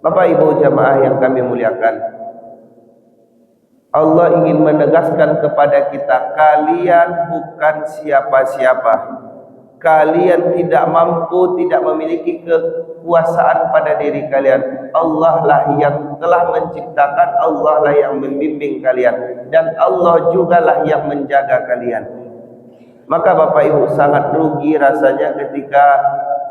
Bapak Ibu jamaah yang kami muliakan, Allah ingin menegaskan kepada kita, kalian bukan siapa-siapa. Kalian tidak mampu, tidak memiliki kekuasaan pada diri kalian. Allah lah yang telah menciptakan, Allah lah yang membimbing kalian, dan Allah jugalah yang menjaga kalian. Maka Bapak Ibu, sangat rugi rasanya ketika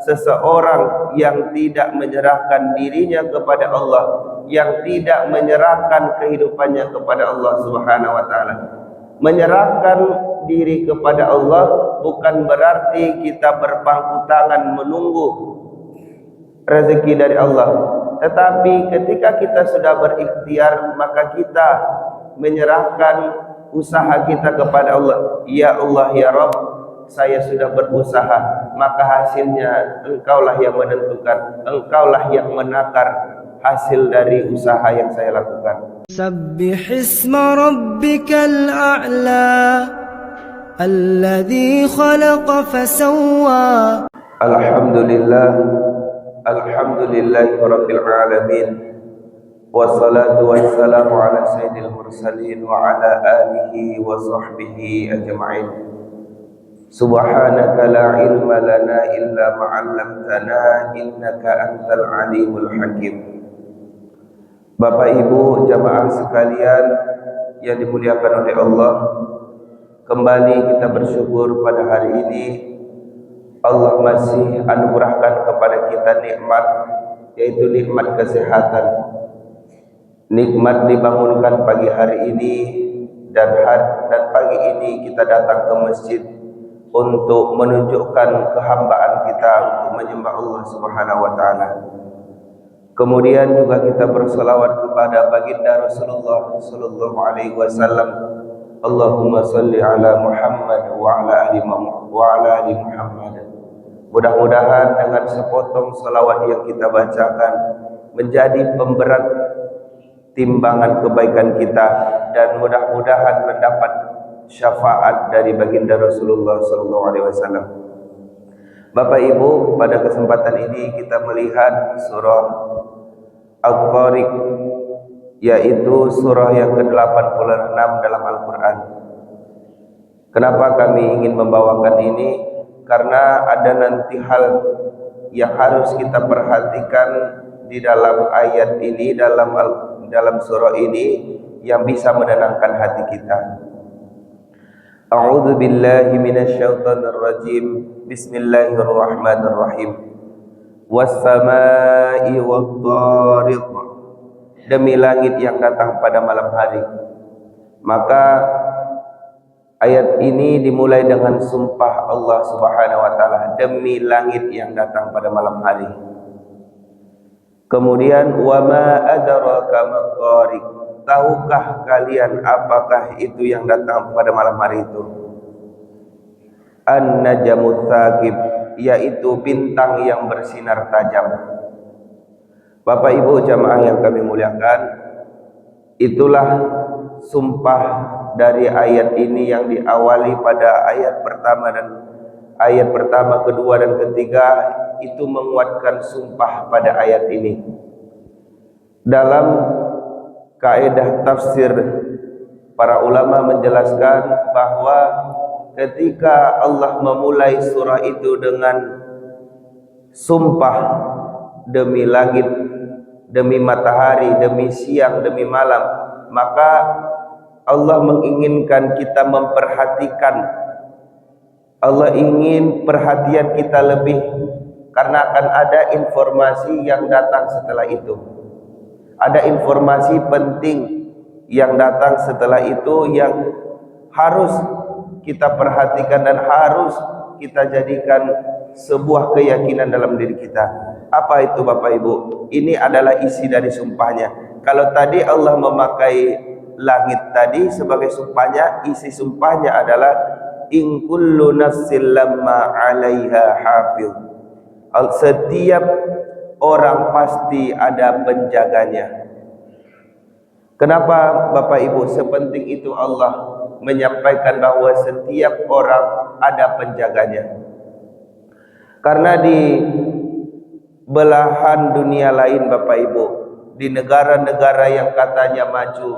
seseorang yang tidak menyerahkan dirinya kepada Allah, yang tidak menyerahkan kehidupannya kepada Allah Subhanahu wa taala. Menyerahkan diri kepada Allah bukan berarti kita berpangku tangan menunggu rezeki dari Allah, tetapi ketika kita sudah berikhtiar, maka kita menyerahkan usaha kita kepada Allah. Ya Allah, ya Rabb, saya sudah berusaha, maka hasilnya Engkaulah yang menentukan, Engkaulah yang menakar hasil dari usaha yang saya lakukan. سبح اسم ربك الأعلى الذي خلق فسوى. Alhamdulillah, alhamdulillahi rabbil alamin, wassalatu wassalamu ala sayyidil mursalin wa ala alihi wa sahbihi ajma'in. Subhanaka la ilma lana illa ma 'allamtana innaka antal alimul hakim. Bapak Ibu jamaah sekalian yang dimuliakan oleh Allah, kembali kita bersyukur pada hari ini Allah masih anugerahkan kepada kita nikmat, yaitu nikmat kesehatan, nikmat dibangunkan pagi hari ini, dan pagi ini kita datang ke masjid untuk menunjukkan kehambaan kita untuk menyembah Allah Subhanahu wa taala. Kemudian juga kita berselawat kepada baginda Rasulullah sallallahu alaihi wasallam. Allahumma salli ala Muhammad wa ala ali Muhammad. Mudah-mudahan dengan sepotong selawat yang kita bacakan menjadi pemberat timbangan kebaikan kita, dan mudah-mudahan mendapat syafaat dari baginda Rasulullah sallallahu alaihi wasallam. Bapak Ibu, pada kesempatan ini kita melihat surah Al-Tariq, yaitu surah yang ke-86 dalam Al-Quran. Kenapa kami ingin membawakan ini? Karena ada nanti hal yang harus kita perhatikan di dalam ayat ini, dalam surah ini, yang bisa menenangkan hati kita. A'udzu billahi minasyaitonir rajim. Bismillahirrahmanirrahim. Was-samaa'i wat-tariq, demi langit yang datang pada malam hari. Maka ayat ini dimulai dengan sumpah Allah Subhanahu wa taala, demi langit yang datang pada malam hari. Kemudian wa ma adraka mat-tariq, tahukah kalian apakah itu yang datang pada malam hari itu? An-najmut tsaqib, yaitu bintang yang bersinar tajam. Bapak Ibu jamaah yang kami muliakan, itulah sumpah dari ayat ini yang diawali pada ayat pertama, kedua dan ketiga, itu menguatkan sumpah pada ayat ini. Dalam kaidah tafsir, para ulama menjelaskan bahwa ketika Allah memulai surah itu dengan sumpah demi langit, demi matahari, demi siang, demi malam, maka Allah menginginkan kita memperhatikan. Allah ingin perhatian kita lebih, karena akan ada informasi yang datang setelah itu. Ada informasi penting yang datang setelah itu yang harus kita perhatikan dan harus kita jadikan sebuah keyakinan dalam diri kita. Apa itu Bapak Ibu? Ini adalah isi dari sumpahnya. Kalau tadi Allah memakai langit tadi sebagai sumpahnya, isi sumpahnya adalah in kullu nafsin lamma 'alaiha hafiz. Setiap orang pasti ada penjaganya. Kenapa Bapak Ibu sepenting itu Allah menyampaikan bahwa setiap orang ada penjaganya? Karena di belahan dunia lain Bapak Ibu, di negara-negara yang katanya maju,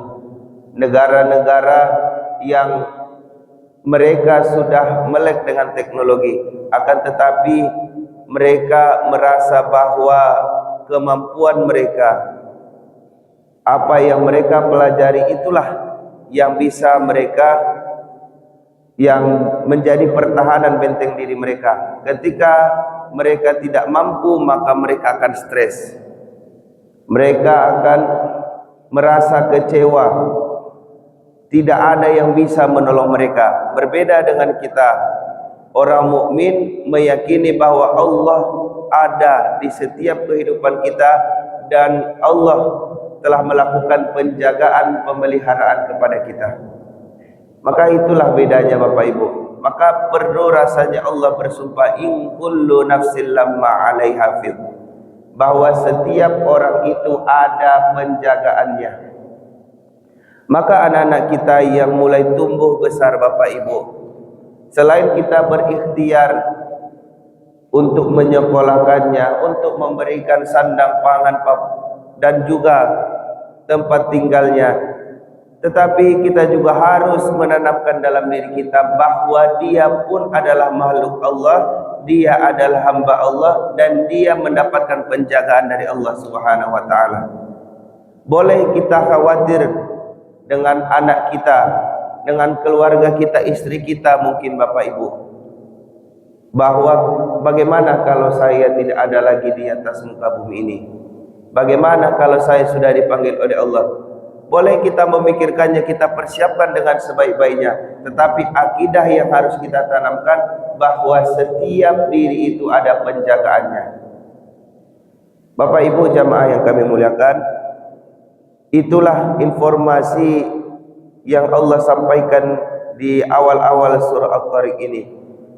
negara-negara yang mereka sudah melek dengan teknologi, akan tetapi mereka merasa bahwa kemampuan mereka, apa yang mereka pelajari itulah yang bisa mereka, yang menjadi pertahanan benteng diri mereka. Ketika mereka tidak mampu, maka mereka akan stres, mereka akan merasa kecewa, tidak ada yang bisa menolong mereka. Berbeda dengan kita, orang mukmin meyakini bahwa Allah ada di setiap kehidupan kita dan Allah telah melakukan penjagaan, pemeliharaan kepada kita. Maka itulah bedanya Bapak Ibu. Maka perlu rasanya Allah bersumpah, in kullu nafsin lamma 'alaiha hafiz, bahwa setiap orang itu ada penjagaannya. Maka anak-anak kita yang mulai tumbuh besar Bapak Ibu, selain kita berikhtiar untuk menyekolahkannya, untuk memberikan sandang pangan dan juga tempat tinggalnya, tetapi kita juga harus menanamkan dalam diri kita bahwa dia pun adalah makhluk Allah, dia adalah hamba Allah, dan dia mendapatkan penjagaan dari Allah Subhanahu wa taala. Boleh kita khawatir dengan anak kita, dengan keluarga kita, istri kita mungkin Bapak Ibu, bahwa bagaimana kalau saya tidak ada lagi di atas muka bumi ini, bagaimana kalau saya sudah dipanggil oleh Allah. Boleh kita memikirkannya, kita persiapkan dengan sebaik-baiknya, tetapi akidah yang harus kita tanamkan bahwa setiap diri itu ada penjagaannya. Bapak Ibu jamaah yang kami muliakan, itulah informasi yang Allah sampaikan di awal-awal surah At-Tariq ini.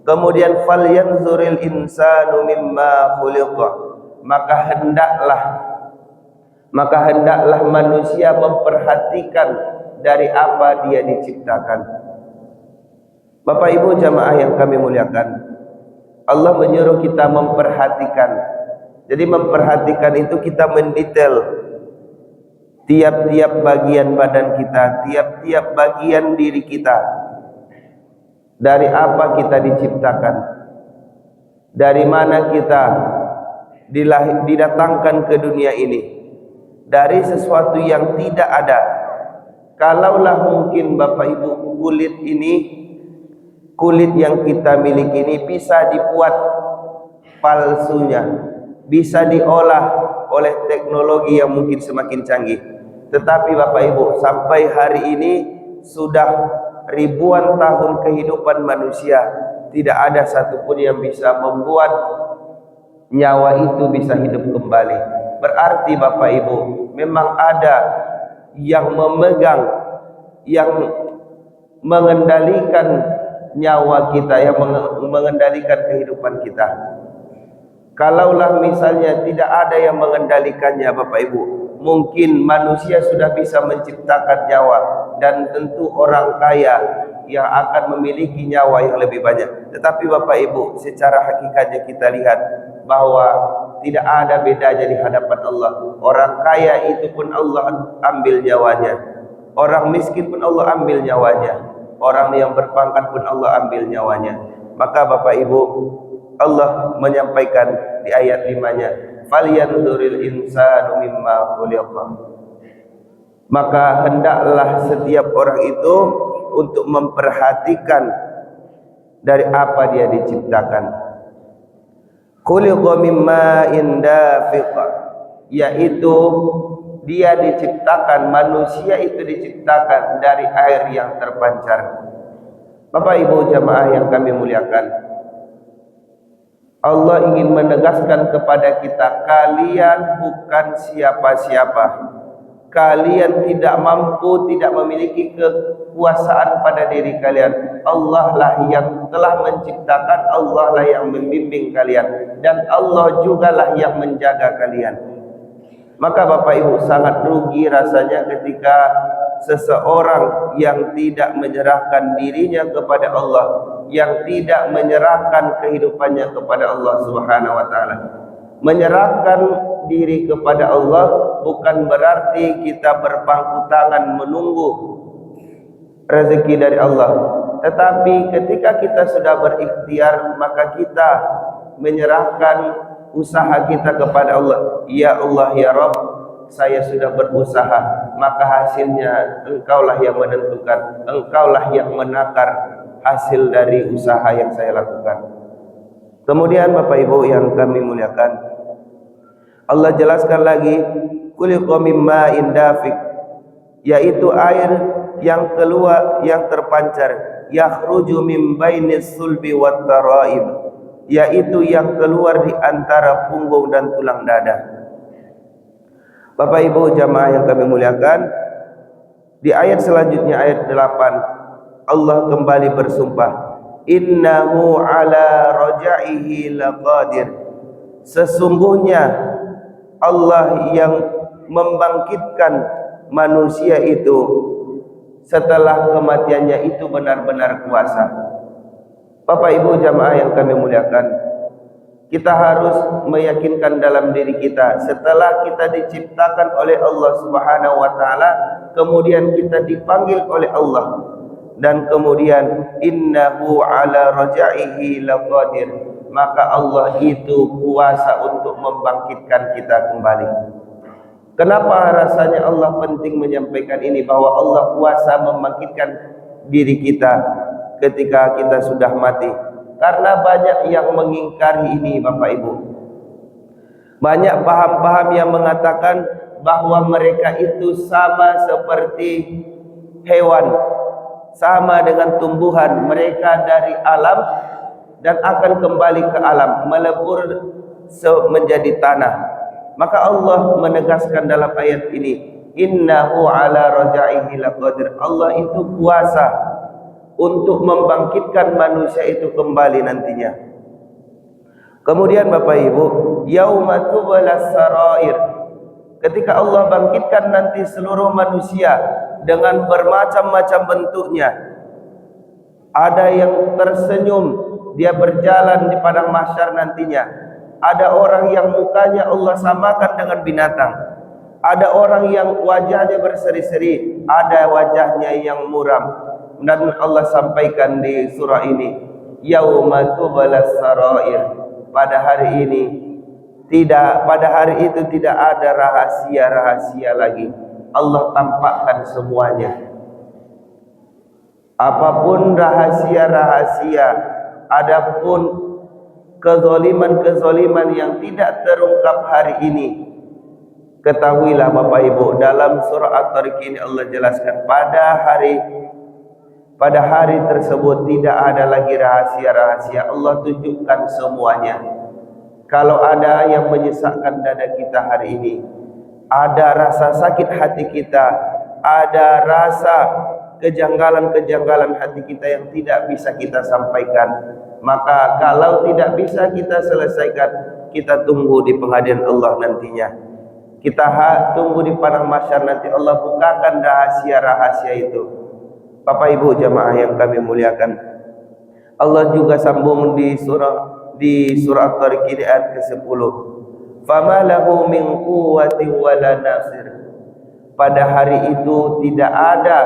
Kemudian falyanzuril insanu mimma khuliqa, maka hendaklah manusia memperhatikan dari apa dia diciptakan. Bapak Ibu jamaah yang kami muliakan, Allah menyuruh kita memperhatikan. Jadi memperhatikan itu kita mendetail tiap-tiap bagian badan kita, tiap-tiap bagian diri kita. Dari apa kita diciptakan, dari mana kita didatangkan ke dunia ini, dari sesuatu yang tidak ada. Kalaulah mungkin Bapak Ibu kulit yang kita miliki ini bisa dibuat palsunya, bisa diolah oleh teknologi yang mungkin semakin canggih, tetapi Bapak Ibu sampai hari ini sudah ribuan tahun kehidupan manusia, tidak ada satupun yang bisa membuat nyawa itu bisa hidup kembali. Berarti Bapak Ibu memang ada yang memegang, yang mengendalikan nyawa kita, yang mengendalikan kehidupan kita. Kalaulah misalnya tidak ada yang mengendalikannya Bapak Ibu, mungkin manusia sudah bisa menciptakan nyawa, dan tentu orang kaya yang akan memiliki nyawa yang lebih banyak. Tetapi Bapak Ibu, secara hakikatnya kita lihat bahwa tidak ada bedanya di hadapan Allah. Orang kaya itu pun Allah ambil nyawanya, orang miskin pun Allah ambil nyawanya, orang yang berpangkat pun Allah ambil nyawanya. Maka Bapak Ibu, Allah menyampaikan di ayat 5-nya, falyanzuril insanu mimma khuliqa, maka hendaklah setiap orang itu untuk memperhatikan dari apa dia diciptakan. Khuliqa mimma indafiqa, yaitu dia diciptakan, manusia itu diciptakan dari air yang terpancar. Bapak Ibu jamaah yang kami muliakan, Allah ingin menegaskan kepada kita, kalian bukan siapa-siapa. Kalian tidak mampu, tidak memiliki kekuasaan pada diri kalian. Allah lah yang telah menciptakan, Allah lah yang membimbing kalian, dan Allah jugalah yang menjaga kalian. Maka Bapak Ibu sangat rugi rasanya ketika seseorang yang tidak menyerahkan dirinya kepada Allah, yang tidak menyerahkan kehidupannya kepada Allah Subhanahu wa taala. Menyerahkan diri kepada Allah bukan berarti kita berpangku tangan menunggu rezeki dari Allah, tetapi ketika kita sudah berikhtiar maka kita menyerahkan usaha kita kepada Allah. Ya Allah, ya Rabb, saya sudah berusaha, maka hasilnya Engkaulah yang menentukan, Engkaulah yang menakar hasil dari usaha yang saya lakukan. Kemudian Bapak Ibu yang kami muliakan, Allah jelaskan lagi, khuliqa mim ma'in dafiq, yaitu air yang keluar, yang terpancar, yakhruju min bainis sulbi wat taraib, yaitu yang keluar di antara punggung dan tulang dada. Bapak Ibu jamaah yang kami muliakan, di ayat selanjutnya ayat 8 Allah kembali bersumpah, innahu ala rajaihi laqadir, sesungguhnya Allah yang membangkitkan manusia itu setelah kematiannya itu benar-benar kuasa. Bapak Ibu jamaah yang kami muliakan, kita harus meyakinkan dalam diri kita, setelah kita diciptakan oleh Allah Subhanahu wa taala, kemudian kita dipanggil oleh Allah, dan kemudian innahu ala rajaihi laqadir, maka Allah itu kuasa untuk membangkitkan kita kembali. Kenapa rasanya Allah penting menyampaikan ini, bahwa Allah kuasa membangkitkan diri kita ketika kita sudah mati? Karena banyak yang mengingkari ini Bapak Ibu. Banyak paham-paham yang mengatakan bahwa mereka itu sama seperti hewan, sama dengan tumbuhan, mereka dari alam dan akan kembali ke alam, melebur menjadi tanah. Maka Allah menegaskan dalam ayat ini, innahu ala rajaihi laqadir, Allah itu kuasa untuk membangkitkan manusia itu kembali nantinya. Kemudian Bapak Ibu, yauma tublas sarair, ketika Allah bangkitkan nanti seluruh manusia dengan bermacam-macam bentuknya. Ada yang tersenyum, dia berjalan di padang mahsyar nantinya. Ada orang yang mukanya Allah samakan dengan binatang. Ada orang yang wajahnya berseri-seri, ada wajahnya yang muram. Dan Allah sampaikan di surah ini, yauma tublas sarair, pada hari ini pada hari itu tidak ada rahasia-rahasia lagi. Allah tampakkan semuanya. Apapun rahasia-rahasia, adapun kezaliman-kezaliman yang tidak terungkap hari ini, ketahuilah Bapak Ibu, dalam surah At-Tariq ini Allah jelaskan, pada hari tersebut tidak ada lagi rahasia-rahasia. Allah tunjukkan semuanya. Kalau ada yang menyesakkan dada kita hari ini, ada rasa sakit hati kita, ada rasa kejanggalan-kejanggalan hati kita yang tidak bisa kita sampaikan, maka kalau tidak bisa kita selesaikan, kita tunggu di pengadilan Allah nantinya. Kita tunggu di padang mahsyar nanti, Allah bukakan rahasia-rahasia itu. Bapak Ibu jamaah yang kami muliakan, Allah juga sambung di surah At-Tariq ini ayat ke-10, fama lahu min quwwati wala nasir, pada hari itu tidak ada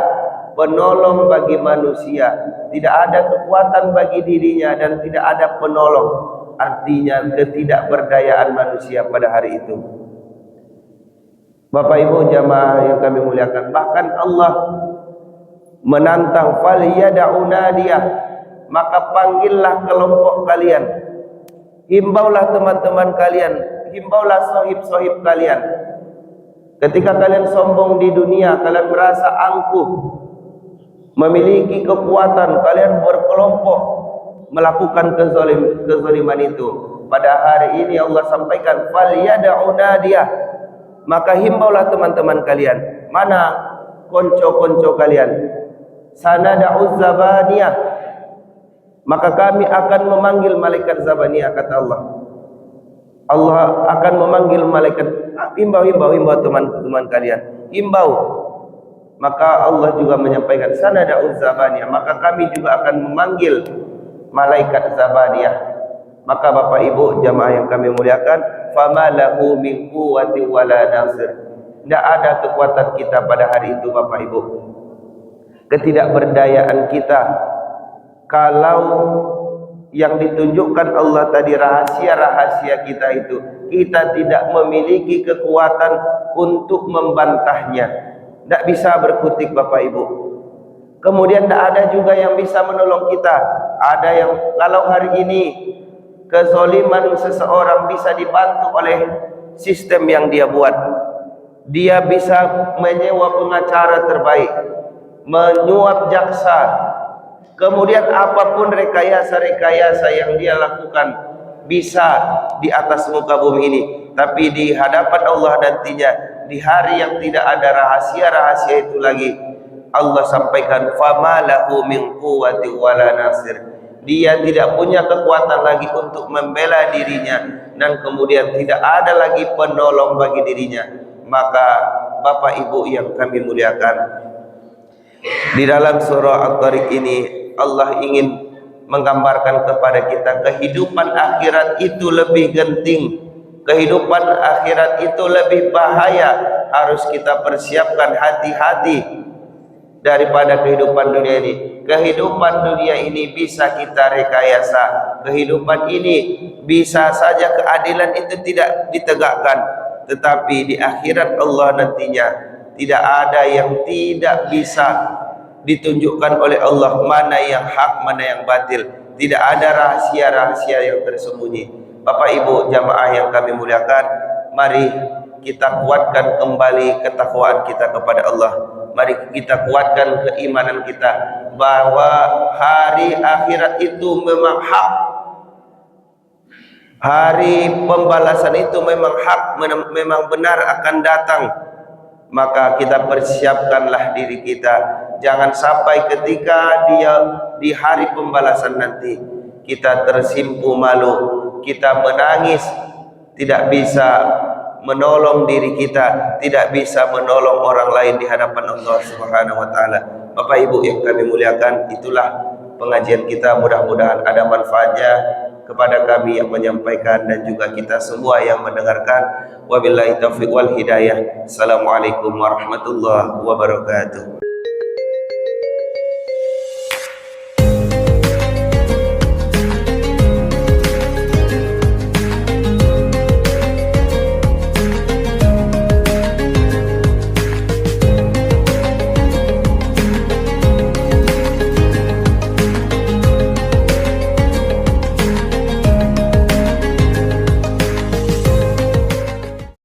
penolong bagi manusia, tidak ada kekuatan bagi dirinya, dan tidak ada penolong, artinya ketidakberdayaan manusia pada hari itu. Bapak Ibu jamaah yang kami muliakan, bahkan Allah menantang, faliyada'u nadiyah, maka panggillah kelompok kalian, himbaulah teman-teman kalian, himbaulah sohib-sohib kalian. Ketika kalian sombong di dunia, kalian merasa angkuh, memiliki kekuatan, kalian berkelompok melakukan kezaliman itu. Pada hari ini Allah sampaikan, faliyada'u nadiyah, maka himbaulah teman-teman kalian. Mana konco-konco kalian? Sanada'u zabaniyah, maka kami akan memanggil malaikat zabaniyah, kata Allah. Allah akan memanggil malaikat, himbau teman-teman kalian, himbau. Maka Allah juga menyampaikan, sanada'u zabaniyah, maka kami juga akan memanggil malaikat zabaniyah. Maka Bapak Ibu jamaah yang kami muliakan, fama lahu min quwwati wala nasir. Tidak ada kekuatan kita pada hari itu Bapak Ibu. Ketidakberdayaan kita, kalau yang ditunjukkan Allah tadi rahasia-rahasia kita itu, kita tidak memiliki kekuatan untuk membantahnya. Tidak bisa berkutik Bapak Ibu. Kemudian tidak ada juga yang bisa menolong kita. Ada yang kalau hari ini kezaliman seseorang bisa dibantu oleh sistem yang dia buat. Dia bisa menyewa pengacara terbaik, menyuap jaksa, kemudian apapun rekayasa-rekayasa yang dia lakukan bisa di atas muka bumi ini. Tapi di hadapan Allah nantinya, di hari yang tidak ada rahasia-rahasia itu lagi, Allah sampaikan fama lahu min quwwati wala nasir. Dia tidak punya kekuatan lagi untuk membela dirinya, dan kemudian tidak ada lagi penolong bagi dirinya. Maka Bapak Ibu yang kami muliakan, di dalam surah At-Tariq ini Allah ingin menggambarkan kepada kita kehidupan akhirat itu lebih genting, kehidupan akhirat itu lebih bahaya, harus kita persiapkan hati-hati daripada kehidupan dunia ini. Kehidupan dunia ini bisa kita rekayasa, kehidupan ini bisa saja keadilan itu tidak ditegakkan, tetapi di akhirat Allah nantinya tidak ada yang tidak bisa ditunjukkan oleh Allah, mana yang hak, mana yang batil. Tidak ada rahasia-rahasia yang tersembunyi. Bapak Ibu jamaah yang kami muliakan, mari kita kuatkan kembali ketakwaan kita kepada Allah. Mari kita kuatkan keimanan kita bahwa hari akhirat itu memang hak. Hari pembalasan itu memang hak, memang benar akan datang. Maka kita persiapkanlah diri kita, jangan sampai ketika dia di hari pembalasan nanti kita tersimpu malu, kita menangis, tidak bisa menolong diri kita, tidak bisa menolong orang lain di hadapan Allah Subhanahu wa taala. Bapak Ibu yang kami muliakan, itulah pengajian kita, mudah-mudahan ada manfaatnya kepada kami yang menyampaikan dan juga kita semua yang mendengarkan. Wabillahi taufiq wal hidayah. Assalamualaikum warahmatullahi wabarakatuh.